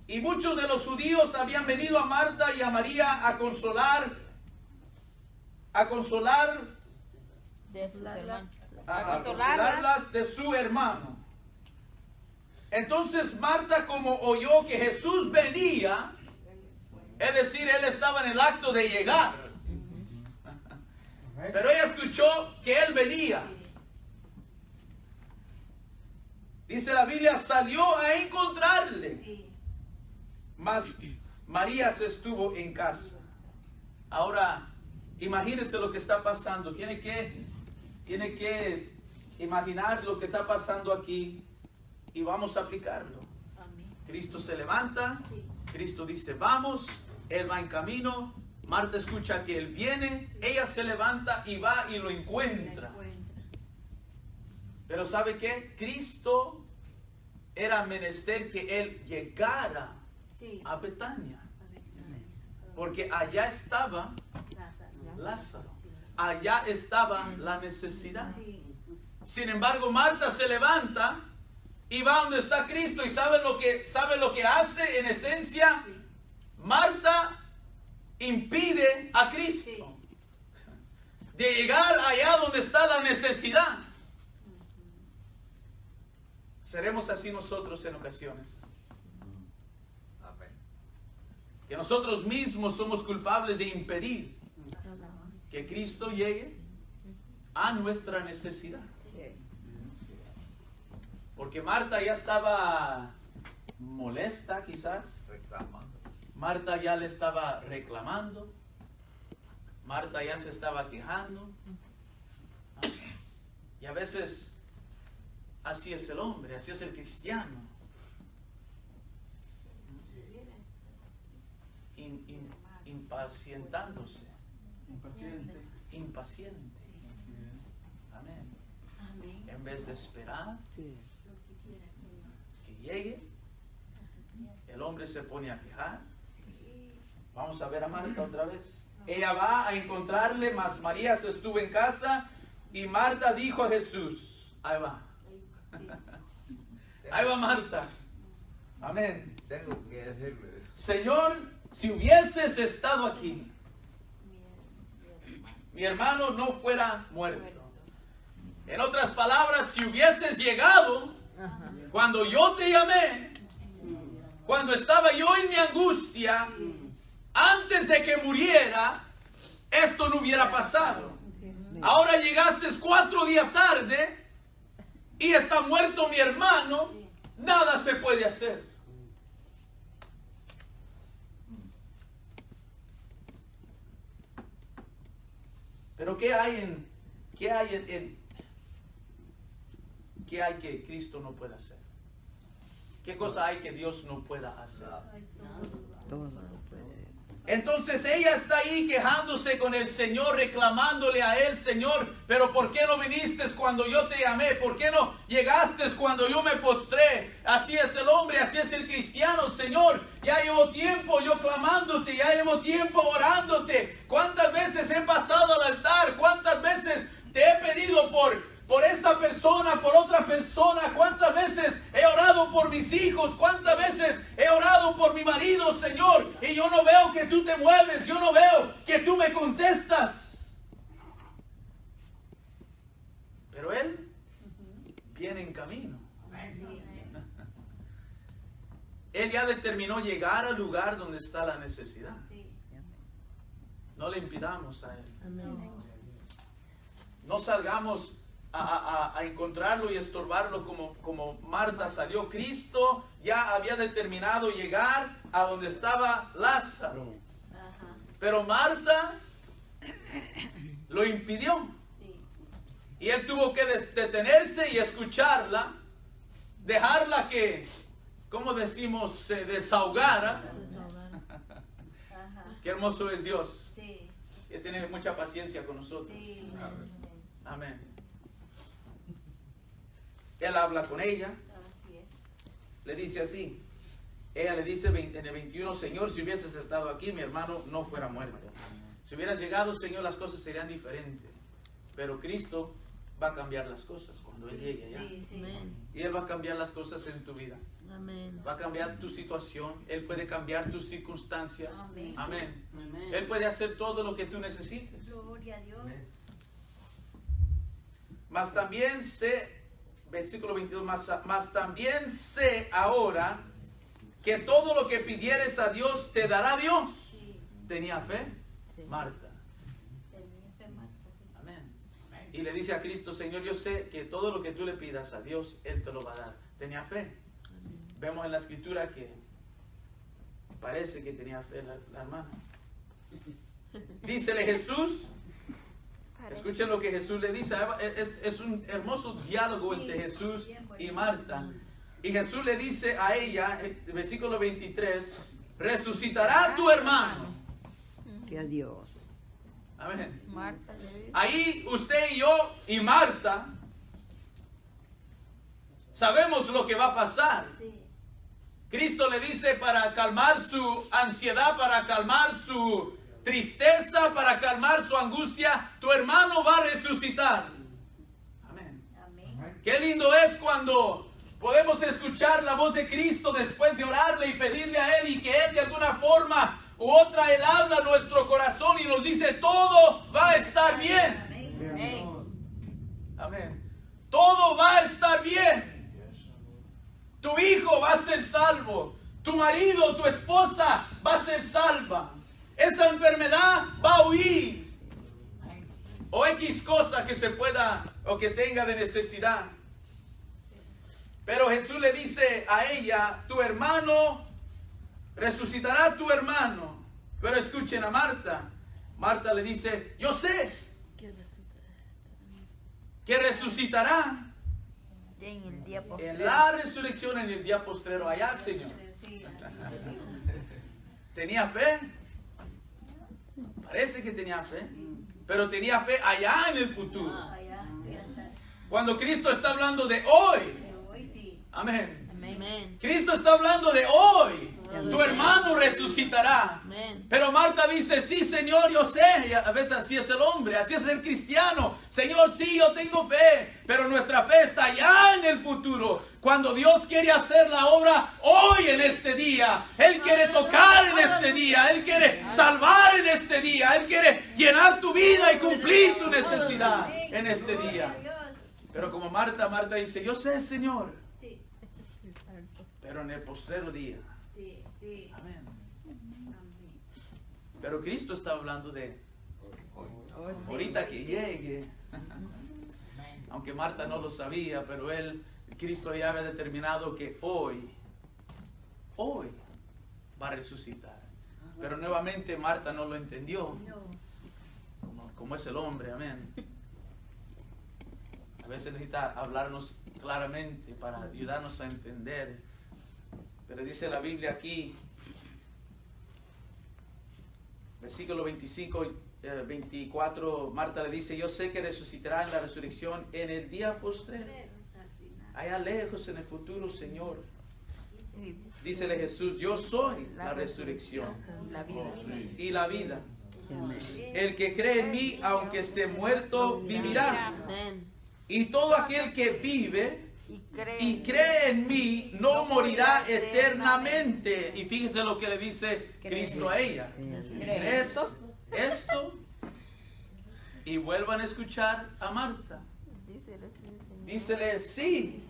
Y muchos de los judíos habían venido a Marta y a María a consolar De sus hermanos. a consolarlas de su hermano. Entonces Marta, como oyó que Jesús venía, es decir, él estaba en el acto de llegar, Amén. pero ella escuchó que él venía. Dice la Biblia, salió a encontrarle, Sí. mas María se estuvo en casa. Ahora, imagínense lo que está pasando. Tiene que imaginar lo que está pasando aquí y vamos a aplicarlo. Amén. Cristo se levanta, Sí. Cristo dice vamos, Él va en camino, Marta escucha que Él viene, ella se levanta y va y lo La encuentra. encuentra. Pero ¿sabe qué? Cristo era menester que Él llegara Sí. a Betania, Amén. porque allá estaba Lázaro. Lázaro, allá estaba la necesidad. Sí. Sin embargo, Marta se levanta y va donde está Cristo y sabe lo que hace en esencia. Marta impide a Cristo de llegar allá donde está la necesidad. Seremos así nosotros en ocasiones. Que nosotros mismos somos culpables de impedir que Cristo llegue a nuestra necesidad. Porque Marta ya estaba molesta quizás. Reclamando. Marta ya le estaba reclamando. Marta ya se estaba quejando. Y a veces así es el hombre, así es el cristiano. Impacientándose. Impaciente. Amén. Amén. En vez de esperar Sí. que llegue, el hombre se pone a quejar. Vamos a ver a Marta otra vez. Ella va a encontrarle, mas María se estuvo en casa y Marta dijo a Jesús, ahí va. Ahí va Marta. Amén. Tengo que decirle. Señor, si hubieses estado aquí, mi hermano no fuera muerto. En otras palabras, si hubieses llegado cuando yo te llamé, cuando estaba yo en mi angustia, antes de que muriera, esto no hubiera pasado. Ahora llegaste 4 días tarde y está muerto mi hermano, nada se puede hacer. Pero ¿qué hay que Cristo no pueda hacer? ¿Qué cosa hay que Dios no pueda hacer? Todo lo puede. Entonces ella está ahí quejándose con el Señor, reclamándole a él, Señor, pero ¿por qué no viniste cuando yo te llamé? ¿Por qué no llegaste cuando yo me postré? Así es el hombre, así es el cristiano, Señor. Ya llevo tiempo yo clamándote, ya llevo tiempo orándote. ¿Cuántas veces he pasado al altar? ¿Cuántas veces te he pedido por esta persona, por otra persona? ¿Cuántas veces he orado por mis hijos? ¿Cuántas veces he orado por mi marido, Señor? Y yo no veo que tú te mueves, yo no veo que tú me contestas. Pero Él viene en camino. Él ya determinó llegar al lugar donde está la necesidad. No le impidamos a Él. No salgamos a encontrarlo y estorbarlo como Marta salió. Cristo ya había determinado llegar a donde estaba Lázaro. Pero Marta lo impidió. Y él tuvo que detenerse y escucharla, dejarla que, como decimos, se desahogara. Qué hermoso es Dios, que tiene mucha paciencia con nosotros. Amén. Él habla con ella, le dice así. Ella le dice en el 21, Señor, si hubieses estado aquí, mi hermano no fuera muerto. Si hubieras llegado, Señor, las cosas serían diferentes. Pero Cristo va a cambiar las cosas cuando Él llegue allá. Y Él va a cambiar las cosas en tu vida. Va a cambiar tu situación. Él puede cambiar tus circunstancias. Amén. Él puede hacer todo lo que tú necesites. Gloria a Dios. Mas también sé, versículo 22, mas también sé ahora que todo lo que pidieres a Dios te dará Dios. ¿Tenía fe? Marta. Amén. Y le dice a Cristo, Señor, yo sé que todo lo que tú le pidas a Dios, Él te lo va a dar. Tenía fe. Vemos en la escritura que parece que tenía fe la hermana. Dícele Jesús. Escuchen lo que Jesús le dice. Es un hermoso diálogo entre Jesús y Marta. Y Jesús le dice a ella, versículo 23, resucitará tu hermano. Que a Dios. Amén. Marta le dice. Ahí usted y yo y Marta sabemos lo que va a pasar. Cristo le dice para calmar su ansiedad, para calmar su tristeza, para calmar su angustia, tu hermano va a resucitar. Amén. Qué lindo es cuando podemos escuchar la voz de Cristo después de orarle y pedirle a Él y que Él de alguna forma u otra, Él habla a nuestro corazón y nos dice todo va a estar bien. Amén. Todo va a estar bien. Tu hijo va a ser salvo. Tu marido, tu esposa va a ser salva. Esa enfermedad va a huir. O X cosa que se pueda o que tenga de necesidad. Pero Jesús le dice a ella, tu hermano, resucitará tu hermano. Pero escuchen a Marta. Marta le dice, yo sé que resucitará En el día en postrero. la resurrección, en el día postrero. Allá, Señor. ¿Tenía fe? Parece que tenía fe. Pero tenía fe allá en el futuro. Cuando Cristo está hablando de hoy. Amén. Amén. Cristo está hablando de hoy. Tu hermano resucitará. Amén. Pero Marta dice, sí, Señor, yo sé. Y a veces así es el hombre, así es el cristiano. Señor, sí, yo tengo fe. Pero nuestra fe está allá en el futuro. Cuando Dios quiere hacer la obra hoy en este día. Él quiere tocar en este día. Él quiere salvar en este día. Él quiere llenar tu vida y cumplir tu necesidad en este día. Pero como Marta dice, yo sé, Señor. Pero en el postrero día. Amén. Pero Cristo está hablando de ahorita que llegue. Aunque Marta no lo sabía, pero Cristo ya había determinado que hoy va a resucitar. Pero nuevamente Marta no lo entendió. Como es el hombre, amén. A veces necesita hablarnos claramente para ayudarnos a entender. Pero dice la Biblia aquí, versículo 25, 24, Marta le dice, yo sé que resucitará en la resurrección en el día postrero. Allá lejos en el futuro, Señor. Dícele Jesús, yo soy la resurrección La vida. y la vida. Amén. El que cree en mí, aunque esté muerto, vivirá. Amén. Y todo aquel que vive Y y cree en mí no morirá eternamente. Y fíjese lo que le dice Cristo a ella. ¿Crees esto? Y vuelvan a escuchar a Marta. Dícele, sí,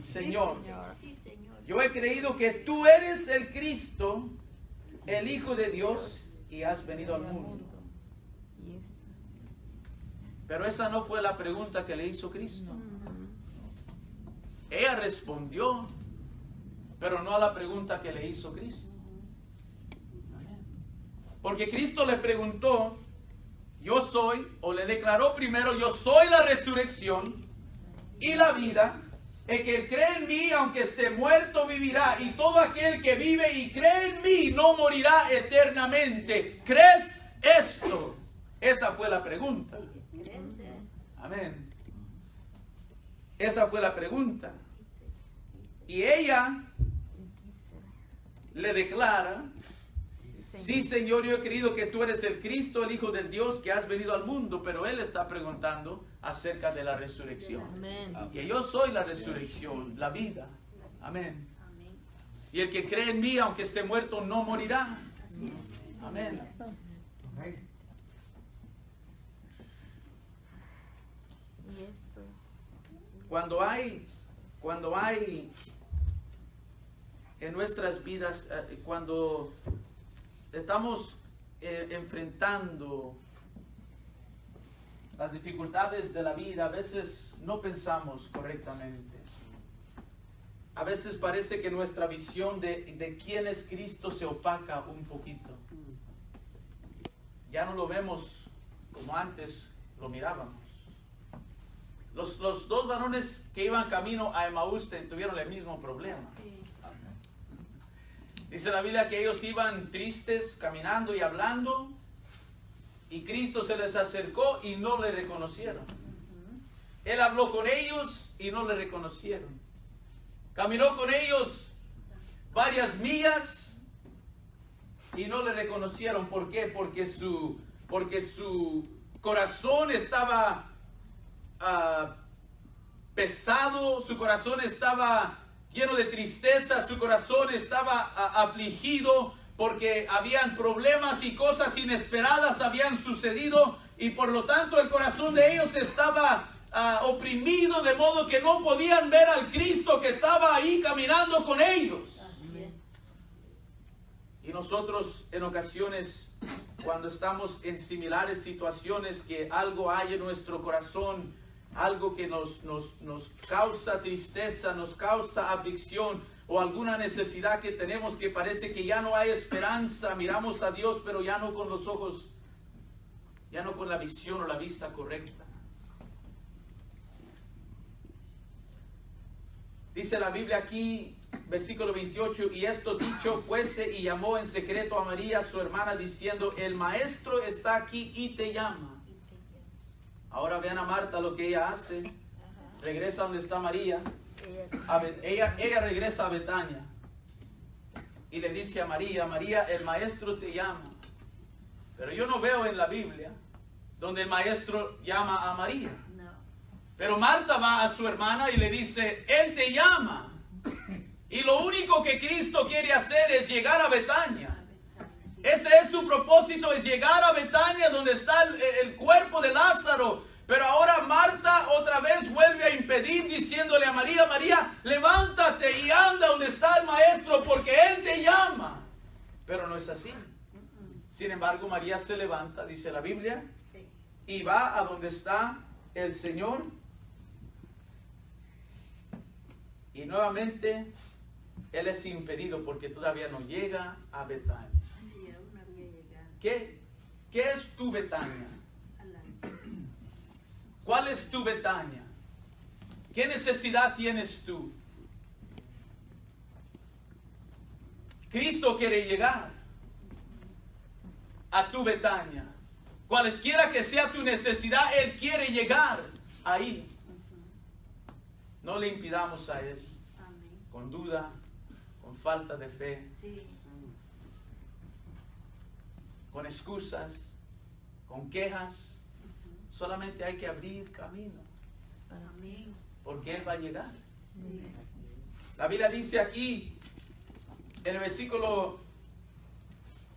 Señor. Yo he creído que tú eres el Cristo, el Hijo de Dios, y has venido al mundo. Pero esa no fue la pregunta que le hizo Cristo. Ella respondió, pero no a la pregunta que le hizo Cristo. Porque Cristo le preguntó, yo soy, o le declaró primero, yo soy la resurrección y la vida. El que cree en mí, aunque esté muerto, vivirá. Y todo aquel que vive y cree en mí, no morirá eternamente. ¿Crees esto? Esa fue la pregunta. Amén. Esa fue la pregunta. Y ella le declara, sí, Señor, yo he creído que tú eres el Cristo, el Hijo del Dios, que has venido al mundo. Pero él está preguntando acerca de la resurrección. Amén. Que yo soy la resurrección, la vida. Amén. Y el que cree en mí, aunque esté muerto, no morirá. Amén. Cuando hay en nuestras vidas, cuando estamos enfrentando las dificultades de la vida, a veces no pensamos correctamente. A veces parece que nuestra visión de quién es Cristo se opaca un poquito. Ya no lo vemos como antes lo mirábamos. Los dos varones que iban camino a Emaús tuvieron el mismo problema. Dice la Biblia que ellos iban tristes, caminando y hablando, y Cristo se les acercó y no le reconocieron. Él habló con ellos y no le reconocieron. Caminó con ellos varias millas y no le reconocieron. ¿Por qué? Porque su corazón estaba pesado, su corazón estaba lleno de tristeza, su corazón estaba afligido porque habían problemas y cosas inesperadas habían sucedido, y por lo tanto el corazón de ellos estaba oprimido, de modo que no podían ver al Cristo que estaba ahí caminando con ellos. Y nosotros en ocasiones, cuando estamos en similares situaciones, que algo hay en nuestro corazón algo que nos causa tristeza, nos causa aflicción, o alguna necesidad que tenemos que parece que ya no hay esperanza, miramos a Dios, pero ya no con los ojos, ya no con la visión o la vista correcta. Dice la Biblia aquí, versículo 28, y esto dicho fuese y llamó en secreto a María, su hermana, diciendo, el maestro está aquí y te llama. Ahora vean a Marta lo que ella hace. Regresa donde está María. Ella regresa a Betania y le dice a María, María, el maestro te llama. Pero yo no veo en la Biblia donde el maestro llama a María. No. Pero Marta va a su hermana y le dice, él te llama. Y lo único que Cristo quiere hacer es llegar a Betania. Ese es su propósito, es llegar a Betania donde está el cuerpo de Lázaro. Pero ahora Marta otra vez vuelve a impedir, diciéndole a María, María, levántate y anda donde está el maestro, porque él te llama. Pero no es así. Sin embargo, María se levanta, dice la Biblia, y va a donde está el Señor. Y nuevamente, él es impedido porque todavía no llega a Betania. Y aún no había llegado ¿Qué es tu Betania? a la... ¿Cuál es tu Betania? ¿Qué necesidad tienes tú? Cristo quiere llegar a tu Betania. Cualesquiera que sea tu necesidad, Él quiere llegar ahí. No le impidamos a Él Amén. con duda, con falta de fe, Sí. con excusas, con quejas. Solamente hay que abrir camino, Amén. porque Él va a llegar. Sí. La Biblia dice aquí, en el versículo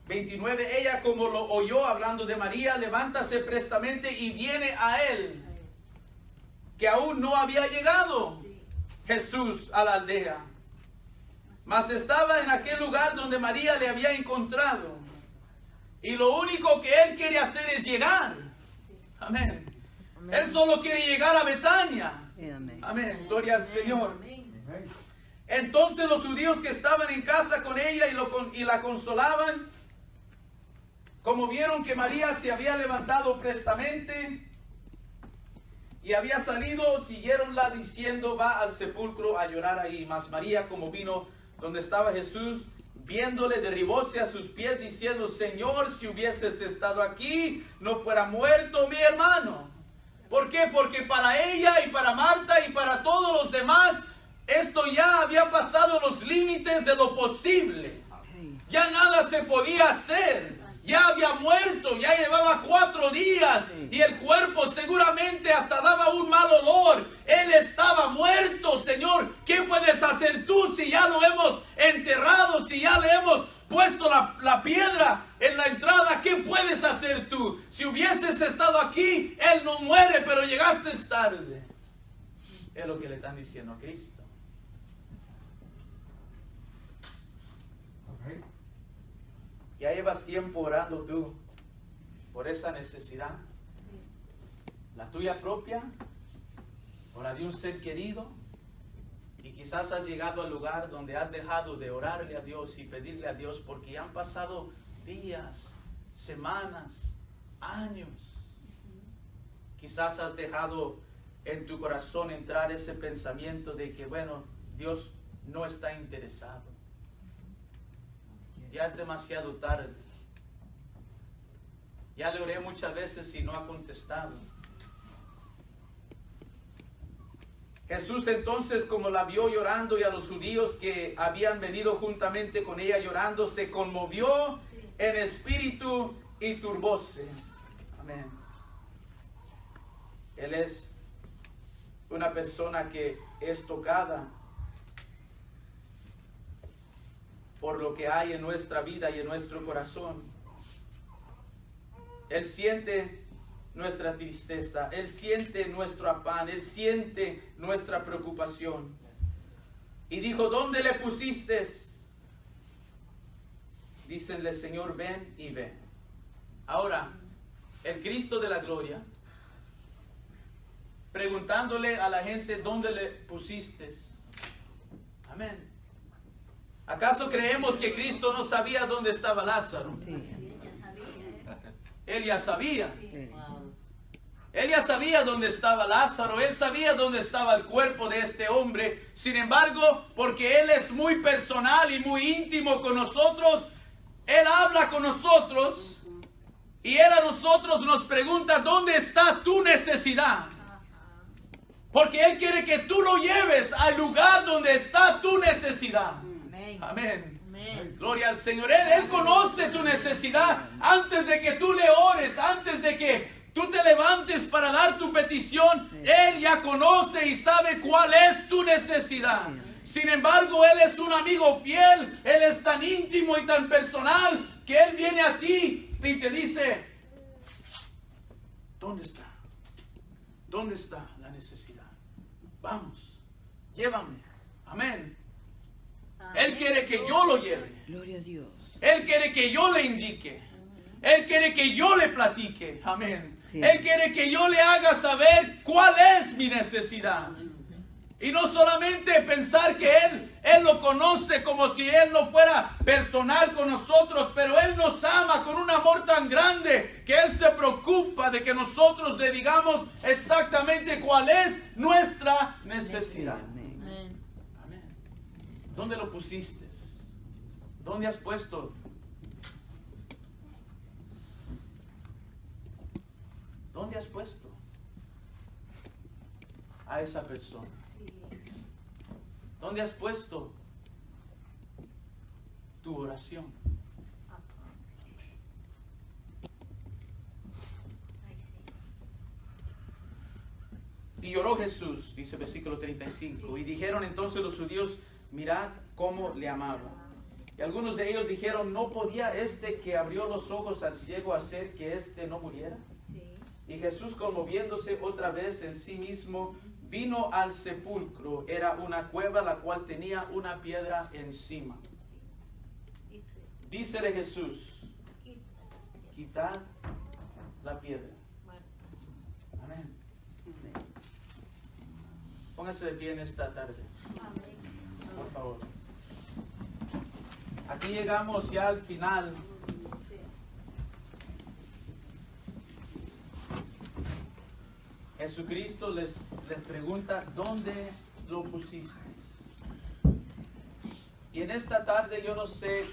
29, ella como lo oyó hablando de María, levántase prestamente y viene a él, que aún no había llegado Sí. Jesús a la aldea, mas estaba en aquel lugar donde María le había encontrado. Y lo único que él quiere hacer es llegar. Amén. Él solo quiere llegar a Betania. Amén. Amén. Gloria al Señor. Amén. Amen. Entonces los judíos que estaban en casa con ella y la consolaban, como vieron que María se había levantado prestamente y había salido, siguiéronla diciendo, va al sepulcro a llorar ahí. Mas María, como vino donde estaba Jesús, viéndole, derribóse a sus pies, diciendo, Señor, si hubieses estado aquí, no fuera muerto mi hermano. ¿Por qué? Porque para ella y para Marta y para todos los demás, esto ya había pasado los límites de lo posible. Ya nada se podía hacer. Ya había muerto, ya llevaba 4 días y el cuerpo seguramente hasta daba un mal olor. Él estaba muerto, Señor. ¿Qué puedes hacer tú si ya lo hemos enterrado, si ya le hemos puesto la piedra en la entrada? ¿Qué puedes hacer tú? Si hubieses estado aquí, Él no muere, pero llegaste tarde. Es lo que le están diciendo a Cristo. Okay. Ya llevas tiempo orando tú por esa necesidad, la tuya propia o la de un ser querido, y quizás has llegado al lugar donde has dejado de orarle a Dios y pedirle a Dios porque ya han pasado días, semanas, años. Quizás has dejado en tu corazón entrar ese pensamiento de que, bueno, Dios no está interesado. Ya es demasiado tarde. Ya le oré muchas veces y no ha contestado. Jesús entonces, como la vio llorando y a los judíos que habían venido juntamente con ella llorando, se conmovió en espíritu y turbóse. Amén. Él es una persona que es tocada por lo que hay en nuestra vida y en nuestro corazón. Él siente nuestra tristeza, Él siente nuestro afán, Él siente nuestra preocupación. Y dijo, ¿dónde le pusiste? Dícenle, Señor, ven y ve. Ahora, el Cristo de la gloria preguntándole a la gente dónde le pusiste. Amén. ¿Acaso creemos que Cristo no sabía dónde estaba Lázaro? Sí, Él ya sabía. sí. Él ya sabía dónde estaba Lázaro, él sabía dónde estaba el cuerpo de este hombre. Sin embargo, porque Él es muy personal y muy íntimo con nosotros, Él habla con nosotros y Él a nosotros nos pregunta, ¿dónde está tu necesidad? Porque Él quiere que tú lo lleves al lugar donde está tu necesidad. Amén. Gloria al Señor. Él conoce tu necesidad antes de que tú le ores, antes de que tú te levantes para dar tu petición. Él ya conoce y sabe cuál es tu necesidad. Sin embargo, Él es un amigo fiel. Él es tan íntimo y tan personal que Él viene a ti y te dice, ¿dónde está? ¿Dónde está la necesidad? Vamos, llévame. Amén. Él quiere que yo lo lleve. Gloria a Dios. Él quiere que yo le indique. Él quiere que yo le platique. Amén. Sí. Él quiere que yo le haga saber cuál es mi necesidad. Y no solamente pensar que Él lo conoce como si Él no fuera personal con nosotros, pero Él nos ama con un amor tan grande que Él se preocupa de que nosotros le digamos exactamente cuál es nuestra necesidad. Amén. Amén. ¿Dónde lo pusiste? ¿Dónde has puesto? ¿Dónde has puesto a esa persona? ¿Dónde has puesto tu oración? Y lloró Jesús, dice versículo 35, y dijeron entonces los judíos, mirad cómo le amaba. Y algunos de ellos dijeron, ¿no podía este que abrió los ojos al ciego hacer que éste no muriera? Y Jesús, conmoviéndose otra vez en sí mismo, vino al sepulcro. Era una cueva la cual tenía una piedra encima. Dícele Jesús, quitad la piedra. Amén. Póngase de pie en esta tarde, por favor. Aquí llegamos ya al final. Jesucristo les pregunta, ¿dónde lo pusiste? Y en esta tarde yo no sé,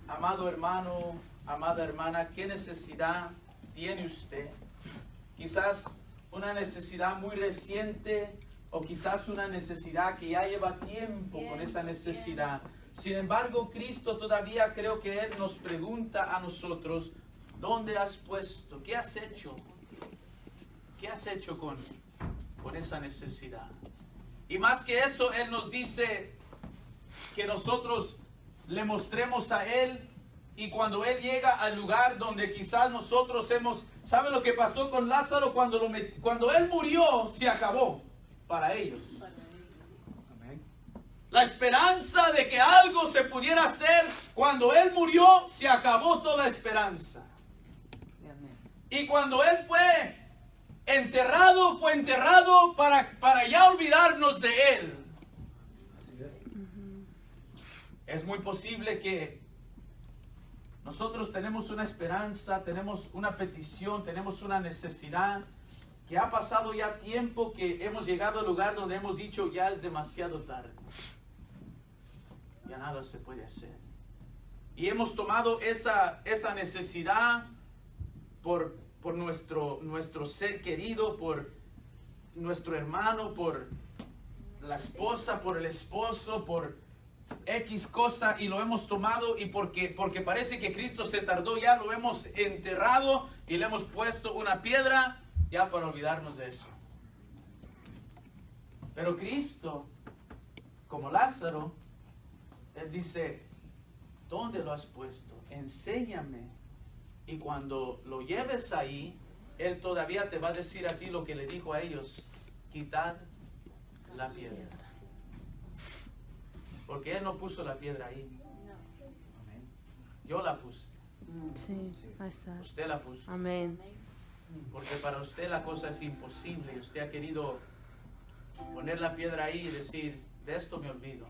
amado hermano, amada hermana, qué necesidad tiene usted. Quizás una necesidad muy reciente o quizás una necesidad que ya lleva tiempo con esa necesidad. Sin embargo, Cristo todavía creo que Él nos pregunta a nosotros, ¿dónde has puesto? ¿Qué has hecho? ¿Qué has hecho con esa necesidad? Y más que eso, Él nos dice que nosotros le mostremos a Él, y cuando Él llega al lugar donde quizás nosotros ¿sabe lo que pasó con Lázaro? Cuando Él murió, se acabó para ellos. Amén. La esperanza de que algo se pudiera hacer, cuando Él murió, se acabó toda esperanza. Y cuando Él fue enterrado para ya olvidarnos de Él. Así es. Es muy posible que nosotros tenemos una esperanza, tenemos una petición, tenemos una necesidad, que ha pasado ya tiempo, que hemos llegado al lugar donde hemos dicho, ya es demasiado tarde. Ya nada se puede hacer. Y hemos tomado esa necesidad por nuestro ser querido, por nuestro hermano, por la esposa, por el esposo, por X cosa, y lo hemos tomado, y porque parece que Cristo se tardó, ya lo hemos enterrado y le hemos puesto una piedra ya para olvidarnos de eso. Pero Cristo, como Lázaro, Él dice, ¿dónde lo has puesto? Enséñame. Y cuando lo lleves ahí, Él todavía te va a decir a ti lo que le dijo a ellos, quitad la piedra. Porque Él no puso la piedra ahí. Amén. Yo la puse. Sí, ahí está. Usted la puso. Amén. Porque para usted la cosa es imposible y usted ha querido poner la piedra ahí y decir, de esto me olvido.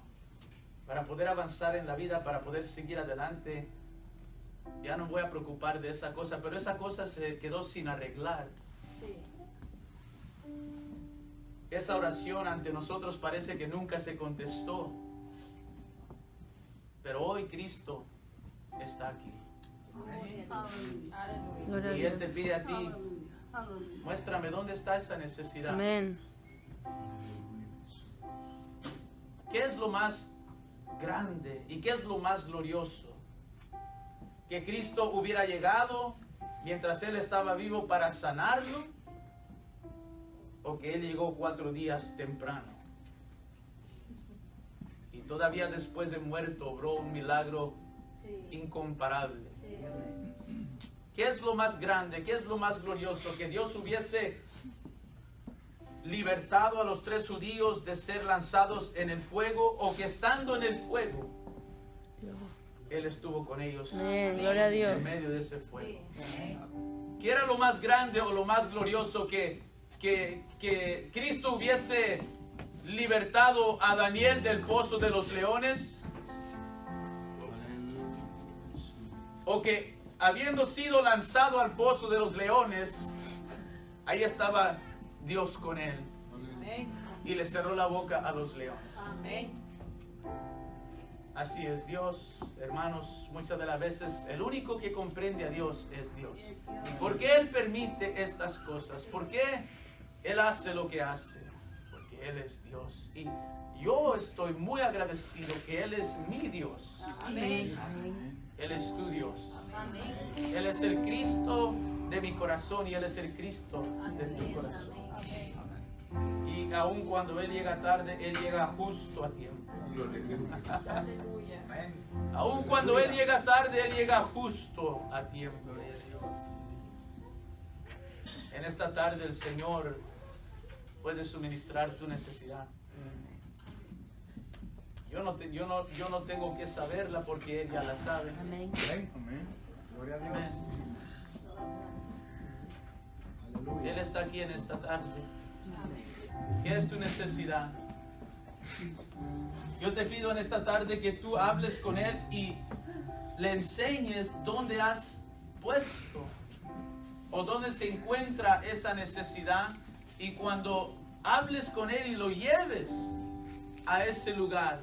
Para poder avanzar en la vida, para poder seguir adelante, ya no voy a preocupar de esa cosa, pero esa cosa se quedó sin arreglar. Sí. Esa oración ante nosotros parece que nunca se contestó. Pero hoy Cristo está aquí. Gloria a Y Dios. Él te pide a ti, Aleluya. Aleluya. muéstrame dónde está esa necesidad. Amén. ¿Qué es lo más grande y qué es lo más glorioso? Que Cristo hubiera llegado mientras Él estaba vivo para sanarlo, o que Él llegó 4 días temprano y todavía después de muerto obró un milagro Sí. incomparable. Sí. ¿Qué es lo más grande? ¿Qué es lo más glorioso? Que Dios hubiese libertado a los 3 judíos de ser lanzados en el fuego, o que estando en el fuego Él estuvo con ellos Amén. Gloria a Dios. en medio de ese fuego. Sí. ¿Qué era lo más grande o lo más glorioso? Que Cristo hubiese libertado a Daniel del foso de los leones, o que habiendo sido lanzado al foso de los leones, ahí estaba Dios con él Amén. y le cerró la boca a los leones. Amén. Así es Dios, hermanos. Muchas de las veces el único que comprende a Dios es Dios. ¿Y por qué Él permite estas cosas? ¿Por qué Él hace lo que hace? Porque Él es Dios. Y yo estoy muy agradecido que Él es mi Dios. Amén. Él es tu Dios. Amén. Él es el Cristo de mi corazón y Él es el Cristo de tu corazón. Amén. Y aun cuando Él llega tarde, Él llega justo a tiempo. Aleluya. Aun cuando Él llega tarde, Él llega justo a tiempo. En esta tarde el Señor puede suministrar tu necesidad. Yo no tengo que saberla porque Él ya la sabe. Amén. Amén. Gloria a Dios. Él está aquí en esta tarde. ¿Qué es tu necesidad? Yo te pido en esta tarde que tú hables con Él y le enseñes dónde has puesto o dónde se encuentra esa necesidad, y cuando hables con Él y lo lleves a ese lugar,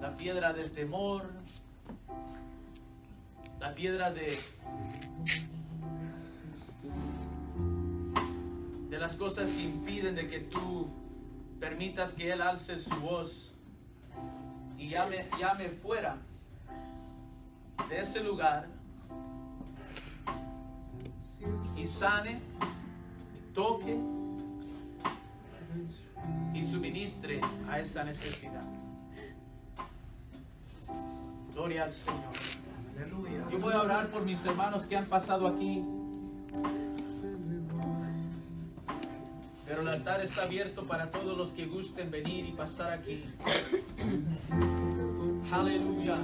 la piedra del temor, la piedra de las cosas que impiden de que tú permitas que Él alce su voz y llame fuera de ese lugar y sane, y toque y suministre a esa necesidad. Gloria al Señor. Yo voy a orar por mis hermanos que han pasado aquí, pero el altar está abierto para todos los que gusten venir y pasar aquí. Aleluya.